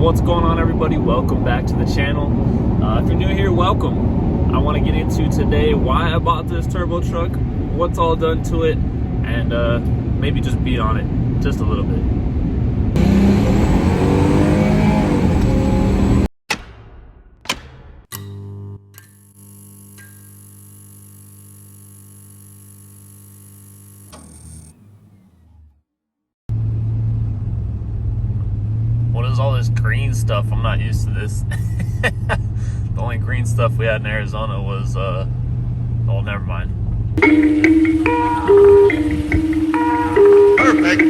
What's going on, everybody? Welcome back to the channel. If you're new here, welcome. I want to get into today why I bought this turbo truck, what's all done to it, and maybe just beat on it just a little bit. What is all this green stuff? I'm not used to this. The only green stuff we had in Arizona was, oh, never mind. Perfect.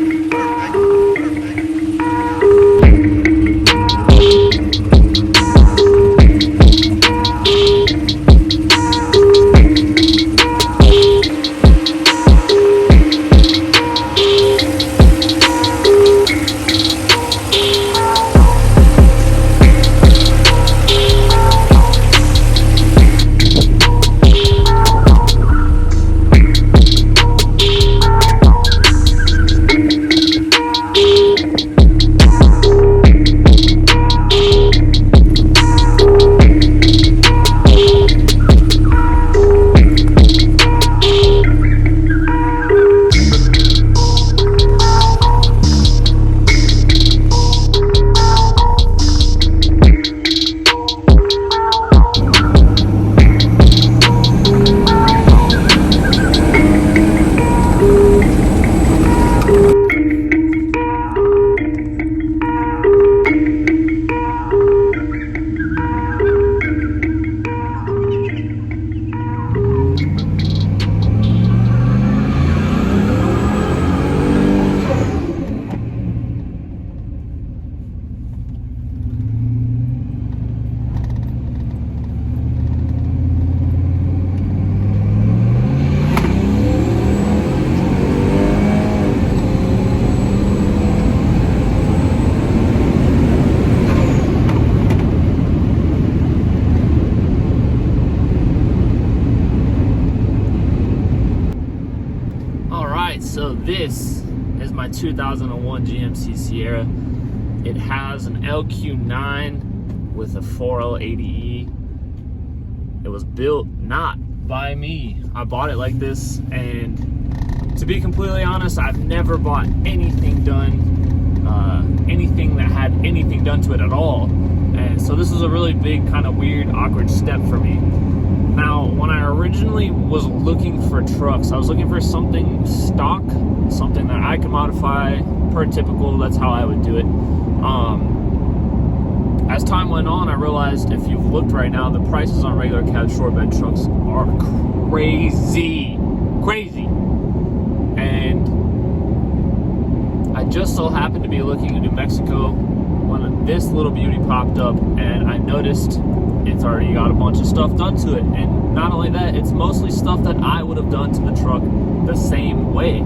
So this is my 2001 GMC Sierra. It has an LQ9 with a 4L80E. It was built not by me. I bought it like this, and to be completely honest, I've never bought anything done, anything that had anything done to it at all. And so this was a really big, kind of weird, awkward step for me. Now, when I originally was looking for trucks, I was looking for something stock, something that I could modify per typical. That's how I would do it. As time went on, I realized if you've looked right now, the prices on regular cab short bed trucks are crazy. And I just so happened to be looking in New Mexico when this little beauty popped up, and I noticed it's already got a bunch of stuff done to it. And not only that, it's mostly stuff that I would have done to the truck the same way.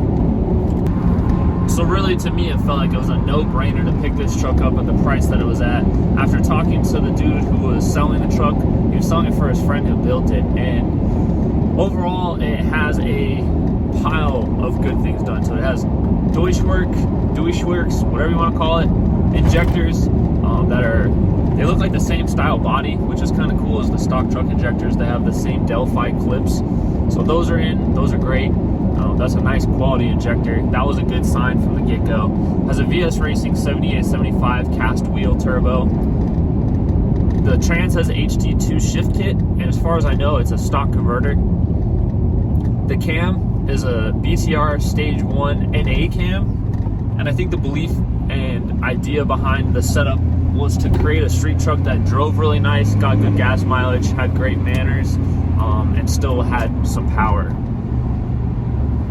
So really, to me, it felt like it was a no-brainer to pick this truck up at the price that it was at. After talking to the dude who was selling the truck, he was selling it for his friend who built it. And overall, it has a pile of good things done to it. It has Deutschwerks, whatever you want to call it, injectors they look like the same style body, which is kind of cool as the stock truck injectors. They have the same Delphi clips. So those are in, those are great. That's a nice quality injector. That was a good sign from the get-go. Has a VS Racing 7875 cast wheel turbo. The trans has a HD2 shift kit, and as far as I know, it's a stock converter. The cam is a BTR Stage 1 NA cam, and I think the belief and idea behind the setup was to create a street truck that drove really nice, got good gas mileage, had great manners, and still had some power.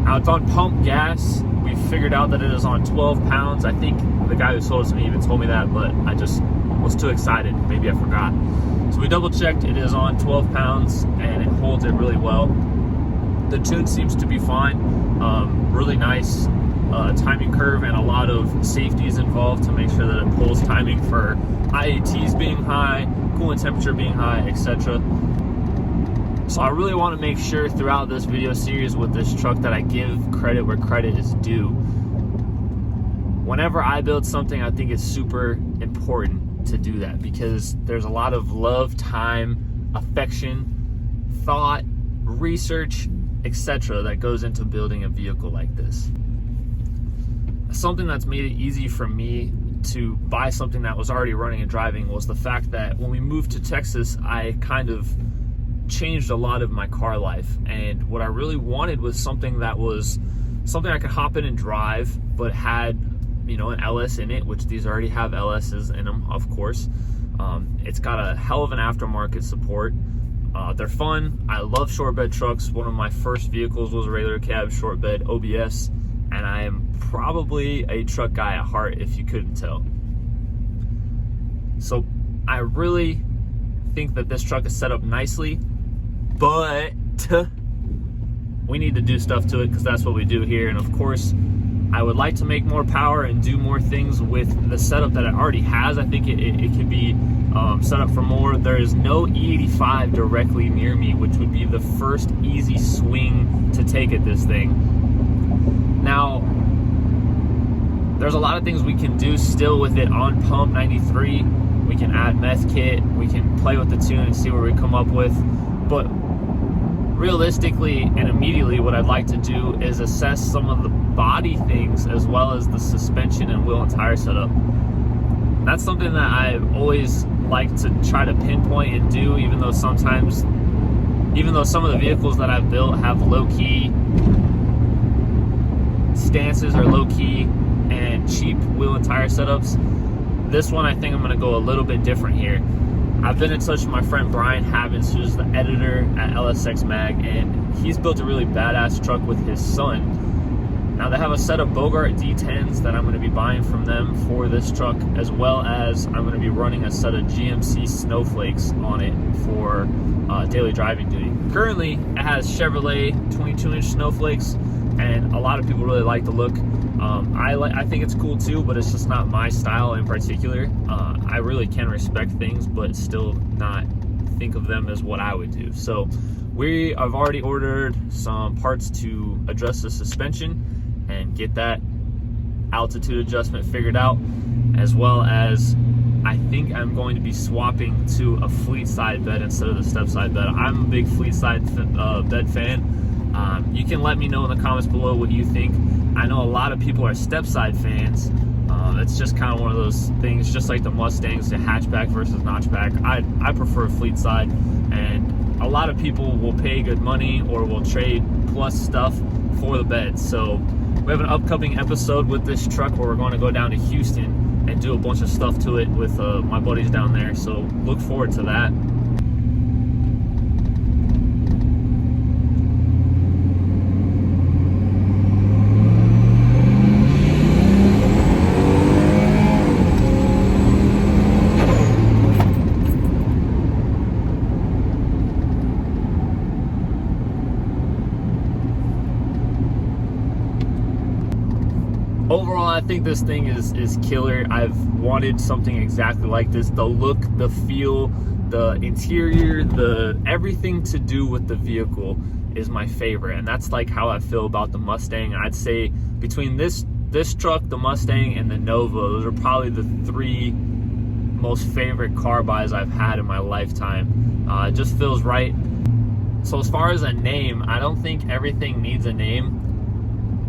Now it's on pump gas. We figured out that it is on 12 pounds. I think the guy who sold it to me even told me that, but I just was too excited. Maybe I forgot. So we double checked. It is on 12 pounds and it holds it really well. The tune seems to be fine. Really nice timing curve and a lot of safeties involved to make sure that it pulls timing for IATs being high, coolant temperature being high, etc. So I really want to make sure throughout this video series with this truck that I give credit where credit is due. Whenever I build something, I think it's super important to do that, because there's a lot of love, time, affection, thought, research, etc. that goes into building a vehicle like this. Something that's made it easy for me to buy something that was already running and driving was the fact that when we moved to Texas, I kind of changed a lot of my car life, and what I really wanted was something that was something I could hop in and drive, but had, you know, an LS in it, which these already have LSs in them, of course. It's got a hell of an aftermarket support. They're fun. I love short bed trucks. One of my first vehicles was a regular cab short bed OBS, and I am probably a truck guy at heart, if you couldn't tell. So I really think that this truck is set up nicely, but we need to do stuff to it, because that's what we do here. And of course, I would like to make more power and do more things with the setup that it already has. I think it could be set up for more. There is no E85 directly near me, which would be the first easy swing to take at this thing. Now, there's a lot of things we can do still with it on pump 93. We can add meth kit, we can play with the tune and see where we come up with. But realistically and immediately, what I'd like to do is assess some of the body things as well as the suspension and wheel and tire setup. That's something that I've always liked to try to pinpoint and do, even though some of the vehicles that I've built have low-key stances or low-key and cheap wheel and tire setups. This one, I think I'm going to go a little bit different here. I've been in touch with my friend Brian Havens, who's the editor at LSX Mag, and he's built a really badass truck with his son. Now, they have a set of Bogart D10s that I'm going to be buying from them for this truck, as well as I'm going to be running a set of GMC Snowflakes on it for daily driving duty. Currently, it has Chevrolet 22-inch Snowflakes, and a lot of people really like the look. I think it's cool too, but it's just not my style in particular. I really can respect things, but still not think of them as what I would do. So I've already ordered some parts to adjust the suspension and get that altitude adjustment figured out, as well as I think I'm going to be swapping to a fleet side bed instead of the step side bed. I'm a big fleet side bed fan. You can let me know in the comments below what you think. I know a lot of people are step side fans. It's just kind of one of those things, just like the Mustangs, the hatchback versus notchback. I prefer fleet side, and a lot of people will pay good money or will trade plus stuff for the bed. So we have an upcoming episode with this truck where we're going to go down to Houston and do a bunch of stuff to it with my buddies down there. So look forward to that. Overall, I think this thing is killer. I've wanted something exactly like this. The look, the feel, the interior, everything to do with the vehicle is my favorite. And that's like how I feel about the Mustang. I'd say between this truck, the Mustang, and the Nova, those are probably the three most favorite car buys I've had in my lifetime. It just feels right. So as far as a name, I don't think everything needs a name,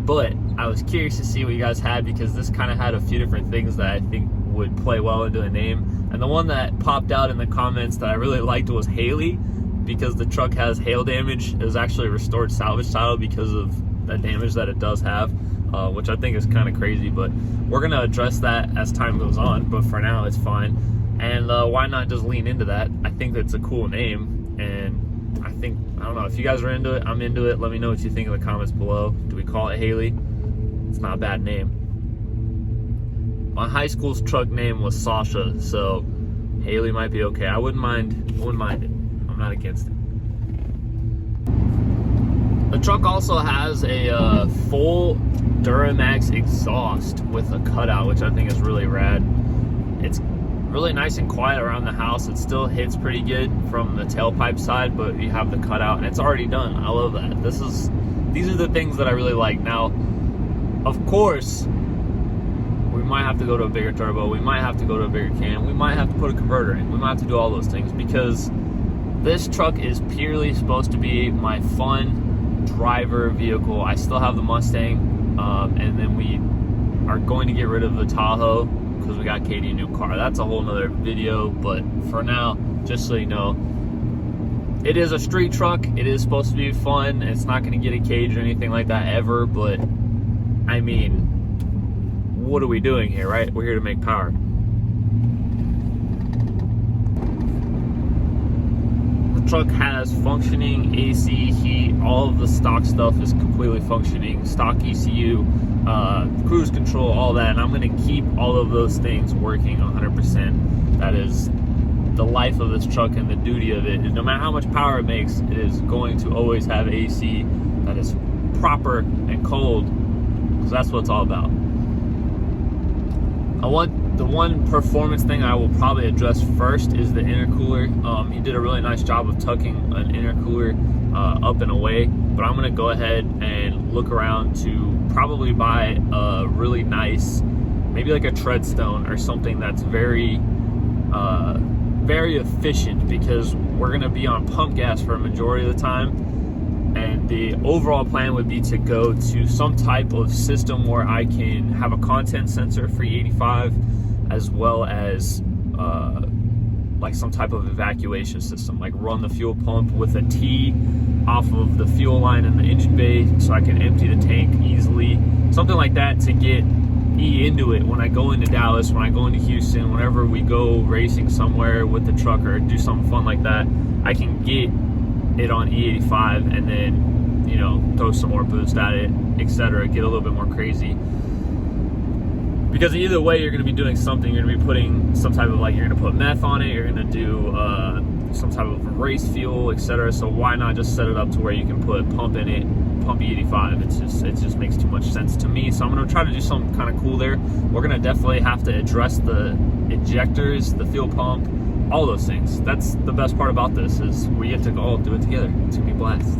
but I was curious to see what you guys had, because this kind of had a few different things that I think would play well into a name. And the one that popped out in the comments that I really liked was Hailey, because the truck has hail damage. It was actually a restored salvage title because of the damage that it does have, which I think is kind of crazy, but we're going to address that as time goes on. But for now, it's fine. And why not just lean into that? I think that's a cool name, and I don't know, if you guys are into it, I'm into it. Let me know what you think in the comments below. Do we call it Hailey? It's not a bad name. My high school's truck name was Sasha, so Hailey might be okay. I wouldn't mind it. I'm not against it. The truck also has a full Duramax exhaust with a cutout, which I think is really rad. It's really nice and quiet around the house. It still hits pretty good from the tailpipe side, but you have the cutout and it's already done. I love that. These are the things that I really like. Now, of course, we might have to go to a bigger turbo, we might have to go to a bigger cam, we might have to put a converter in, we might have to do all those things, because this truck is purely supposed to be my fun driver vehicle. I still have the Mustang, and then we are going to get rid of the Tahoe because we got Katie a new car. That's a whole nother video, but for now, just so you know, it is a street truck. It is supposed to be fun. It's not going to get a cage or anything like that ever, but I mean, what are we doing here, right? We're here to make power. The truck has functioning AC, heat, all of the stock stuff is completely functioning, stock ECU, cruise control, all that, and I'm going to keep all of those things working 100%. That is the life of this truck and the duty of it. And no matter how much power it makes, it is going to always have AC that is proper and cold, because that's what it's all about. The one performance thing I will probably address first is the intercooler. He did a really nice job of tucking an intercooler up and away, but I'm going to go ahead and look around to probably buy a really nice, maybe like a Treadstone or something that's very efficient, because we're going to be on pump gas for a majority of the time. And the overall plan would be to go to some type of system where I can have a content sensor for E85, as well as like some type of evacuation system, like run the fuel pump with a T off of the fuel line in the engine bay so I can empty the tank easily. Something like that to get E into it when I go into Dallas, when I go into Houston, whenever we go racing somewhere with the truck or do something fun like that, I can get it on E85 and then, you know, throw some more boost at it, etc. Get a little bit more crazy. Because either way, you're going to be doing something. You're going to be putting some type of, like, you're going to put meth on it, you're going to do some type of race fuel, etc. So why not just set it up to where you can put pump in it, pump E85? It just makes too much sense to me. So I'm going to try to do something kind of cool there. We're going to definitely have to address the injectors, the fuel pump, all those things. That's the best part about this, is we get to all do it together. It's going to be a blast.